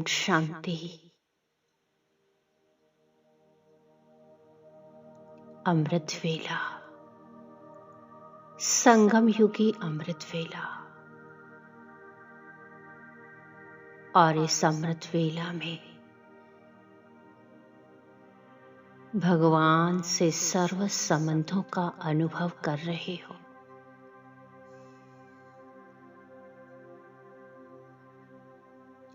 शांति। अमृत वेला, संगम युगी अमृत वेला। और इस अमृत वेला में भगवान से सर्व संबंधों का अनुभव कर रहे हो।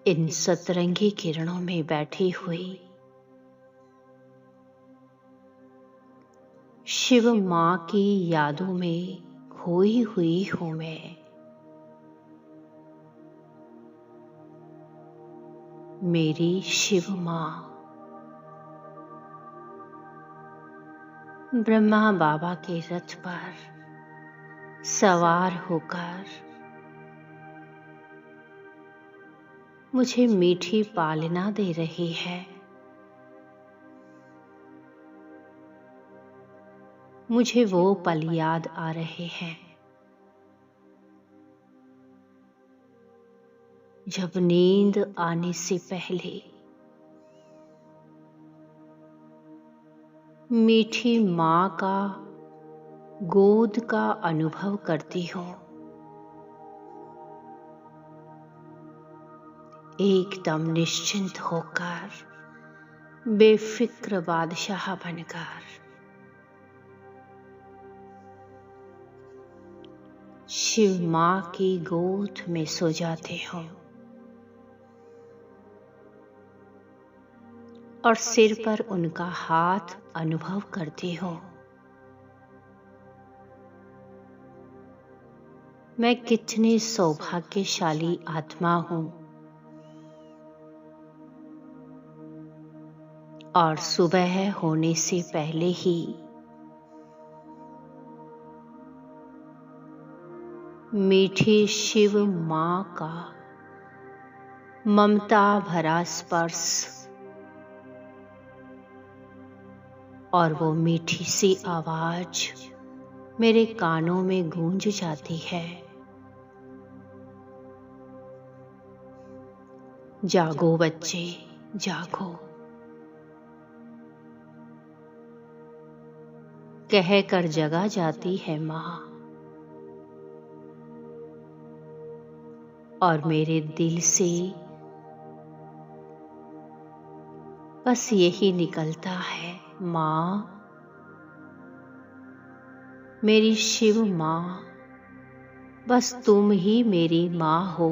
इन सतरंगी किरणों में बैठी हुई शिव मां की यादों में खोई हुई हूं मैं। मेरी शिव मां ब्रह्मा बाबा के रथ पर सवार होकर मुझे मीठी पालना दे रही है। मुझे वो पल याद आ रहे हैं जब नींद आने से पहले मीठी मां का गोद का अनुभव करती हूँ। एकदम निश्चिंत होकर, बेफिक्र बादशाह बनकर शिव मां की गोद में सो जाती हूँ और सिर पर उनका हाथ अनुभव करती हूँ। मैं कितनी सौभाग्यशाली आत्मा हूँ। और सुबह होने से पहले ही मीठी शिव मां का ममता भरा स्पर्श और वो मीठी सी आवाज मेरे कानों में गूंज जाती है। जागो बच्चे, जागो, कह कर जगा जाती है मां। और मेरे दिल से बस यही निकलता है, मां, मेरी शिव मां, बस तुम ही मेरी मां हो।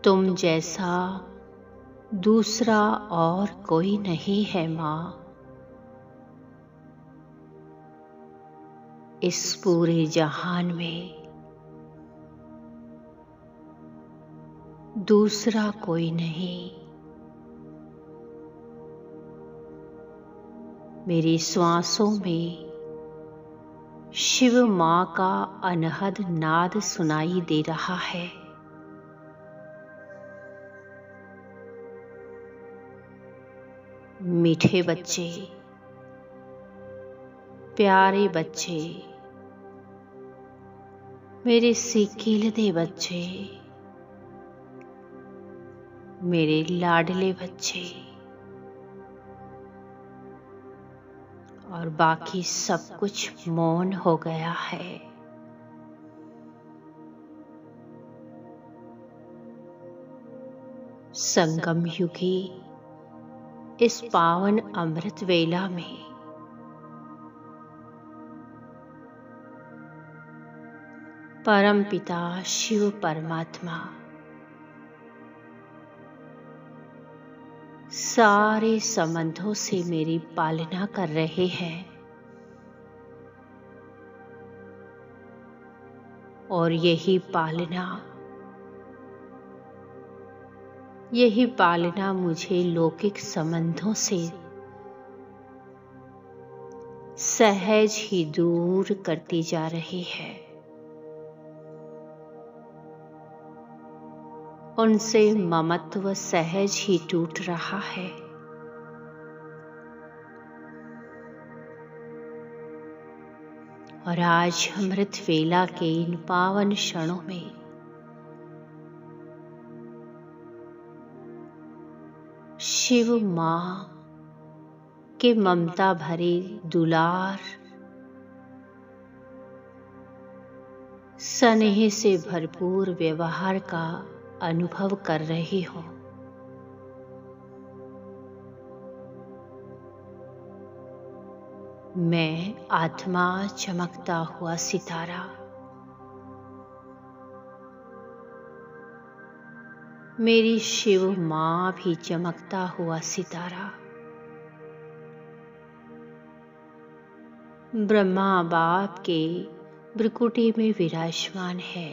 तुम जैसा दूसरा और कोई नहीं है मां। इस पूरे जहान में दूसरा कोई नहीं। मेरी श्वासों में शिव मां का अनहद नाद सुनाई दे रहा है। मीठे बच्चे, प्यारे बच्चे, मेरे सीखीलते बच्चे, मेरे लाडले बच्चे, और बाकी सब कुछ मौन हो गया है। संगम युगी इस पावन अमृत वेला में परम पिता शिव परमात्मा सारे संबंधों से मेरी पालना कर रहे हैं। और यही पालना मुझे लौकिक संबंधों से सहज ही दूर करती जा रही है। उनसे ममत्व सहज ही टूट रहा है। और आज अमृत वेला के इन पावन क्षणों में शिव माँ के ममता भरे दुलार, स्नेह से भरपूर व्यवहार का अनुभव कर रही हूँ। मैं आत्मा चमकता हुआ सितारा, मेरी शिव माँ भी चमकता हुआ सितारा, ब्रह्मा बाप के भ्रुकुटी में विराजमान है।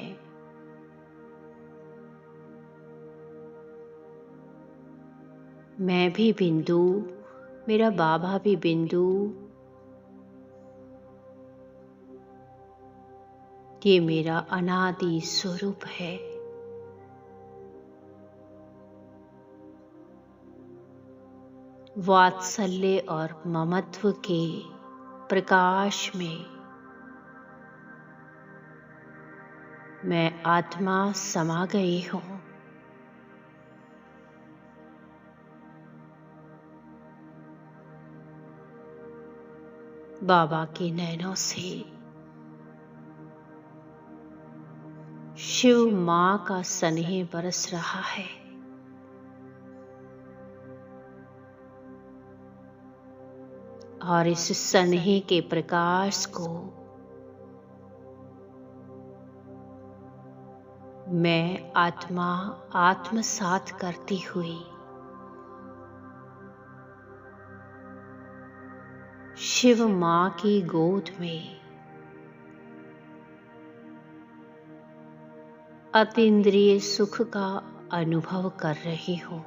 मैं भी बिंदु, मेरा बाबा भी बिंदु, ये मेरा अनादि स्वरूप है। वात्सल्य और ममत्व के प्रकाश में मैं आत्मा समा गई हूँ। बाबा के नैनों से शिव माँ का स्नेह बरस रहा है। और इस स्नेह के प्रकाश को मैं आत्मा आत्मसात करती हुई शिव माँ की गोद में अतीन्द्रिय सुख का अनुभव कर रही हूँ।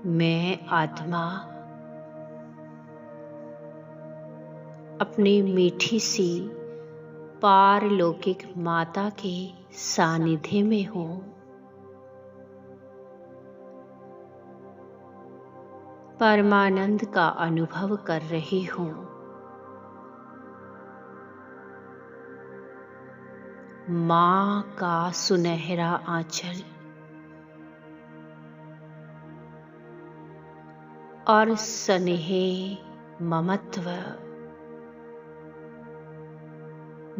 मैं आत्मा अपनी मीठी सी पारलौकिक माता के सानिध्य में हूँ। परमानंद का अनुभव कर रही हूँ। माँ का सुनहरा आंचल और स्नेह ममत्व,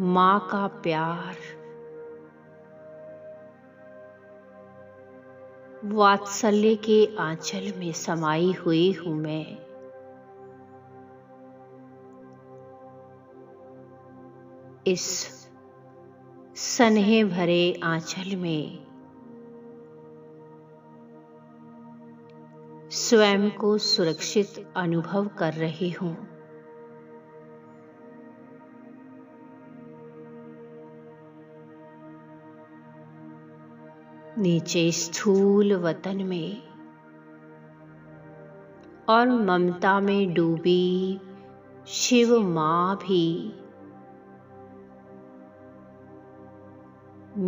माँ का प्यार, वात्सल्य के आंचल में समाई हुई हूँ मैं। इस स्नेह भरे आंचल में स्वयं को सुरक्षित अनुभव कर रही हूँ। नीचे स्थूल वतन में और ममता में डूबी शिव माँ भी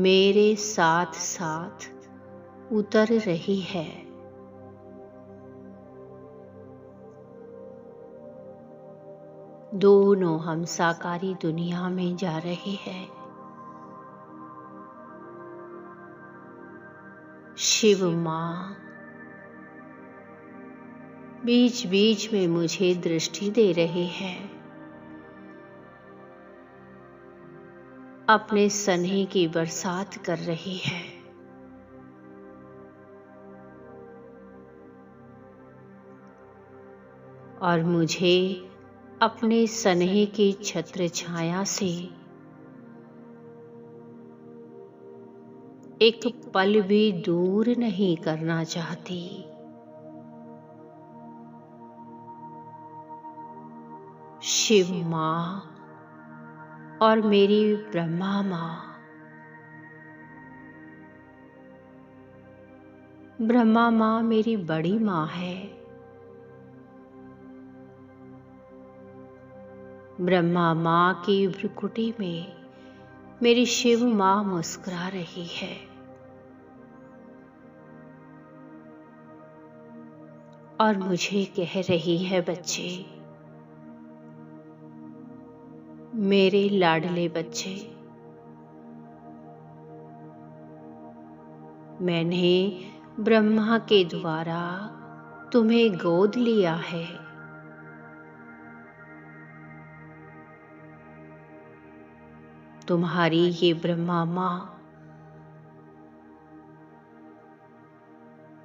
मेरे साथ साथ उतर रही है। दोनों हम साकारी दुनिया में जा रहे हैं। शिव माँ बीच बीच में मुझे दृष्टि दे रही है। अपने स्नेह की बरसात कर रही है। और मुझे अपने स्नेह की छत्र छाया से एक पल भी दूर नहीं करना चाहती। शिव माँ और मेरी ब्रह्मा माँ, ब्रह्मा माँ मेरी बड़ी माँ है। ब्रह्मा माँ की भ्रुकुटी में मेरी शिव माँ मुस्कुरा रही है। और मुझे कह रही है, बच्चे, मेरे लाडले बच्चे, मैंने ब्रह्मा के द्वारा तुम्हें गोद लिया है। तुम्हारी ये ब्रह्मा माँ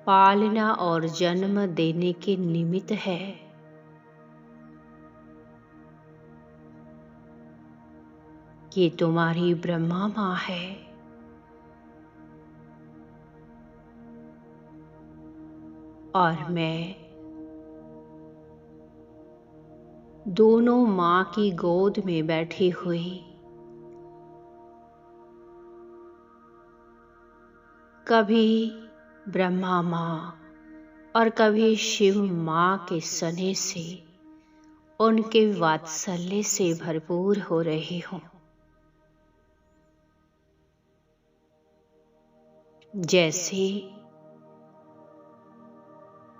पालना और जन्म देने के निमित्त है। ये तुम्हारी ब्रह्मा माँ है। और मैं दोनों माँ की गोद में बैठी हुई कभी ब्रह्मा माँ और कभी शिव माँ के स्नेह से, उनके वात्सल्य से भरपूर हो रही हूँ।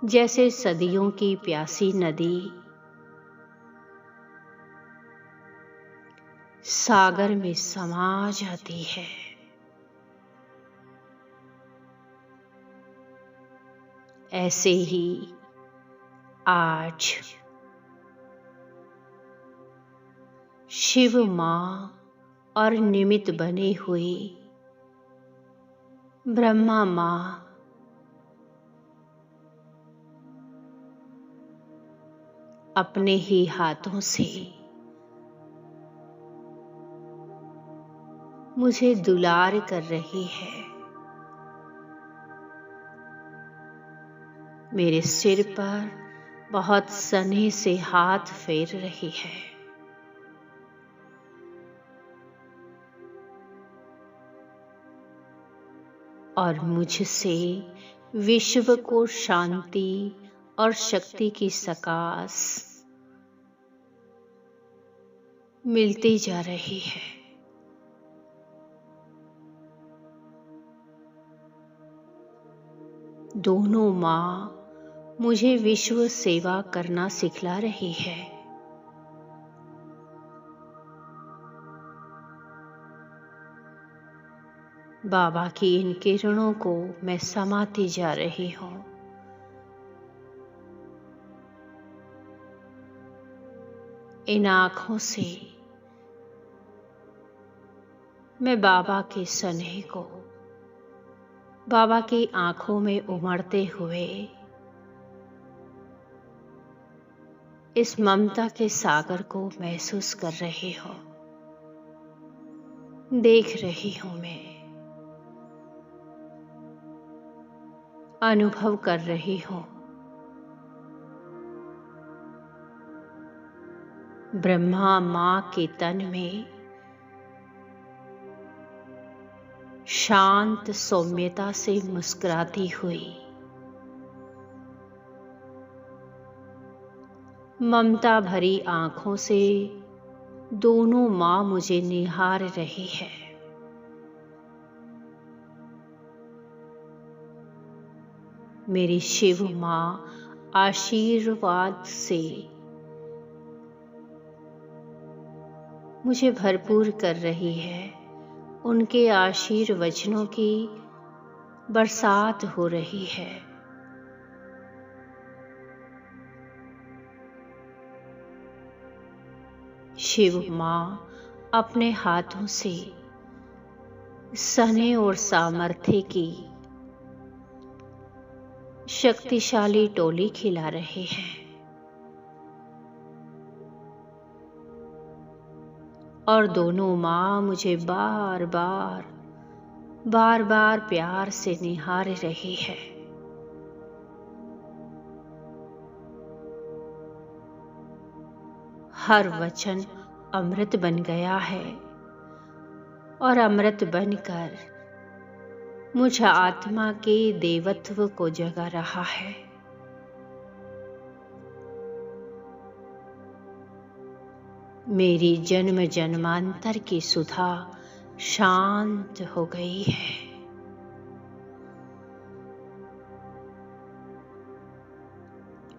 जैसे सदियों की प्यासी नदी सागर में समा जाती है, ऐसे ही आज शिव माँ और निमित्त बनी हुई ब्रह्मा माँ अपने ही हाथों से मुझे दुलार कर रही है। मेरे सिर पर बहुत स्नेह से हाथ फेर रही है। और मुझसे विश्व को शांति और शक्ति की सकाश मिलती जा रही है। दोनों माँ मुझे विश्व सेवा करना सिखला रही है। बाबा की इन किरणों को मैं समाती जा रही हूँ। इन आँखों से मैं बाबा के स्नेह को बाबा की आँखों में उमड़ते हुए इस ममता के सागर को महसूस कर रही हूँ, देख रही हूँ, मैं अनुभव कर रही हूँ। ब्रह्मा माँ के तन में शांत सौम्यता से मुस्कुराती हुई ममता भरी आंखों से दोनों माँ मुझे निहार रही है। मेरी शिव माँ आशीर्वाद से मुझे भरपूर कर रही है। उनके आशीर्वचनों की बरसात हो रही है। शिव माँ अपने हाथों से स्नेह और सामर्थ्य की शक्तिशाली टोली खिला रहे हैं। और दोनों माँ मुझे बार बार प्यार से निहार रही है। हर वचन अमृत बन गया है और अमृत बनकर मुझ आत्मा के देवत्व को जगा रहा है। मेरी जन्म जन्मांतर की सुधा शांत हो गई है।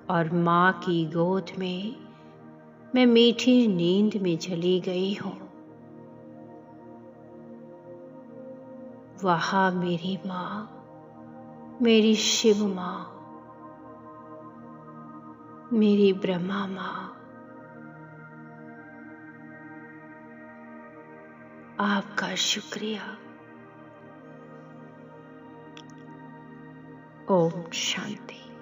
और माँ की गोद में मैं मीठी नींद में चली गई हूँ। वहाँ मेरी माँ मेरी शिव माँ, मेरी ब्रह्मा माँ, आपका शुक्रिया। ओम शांति।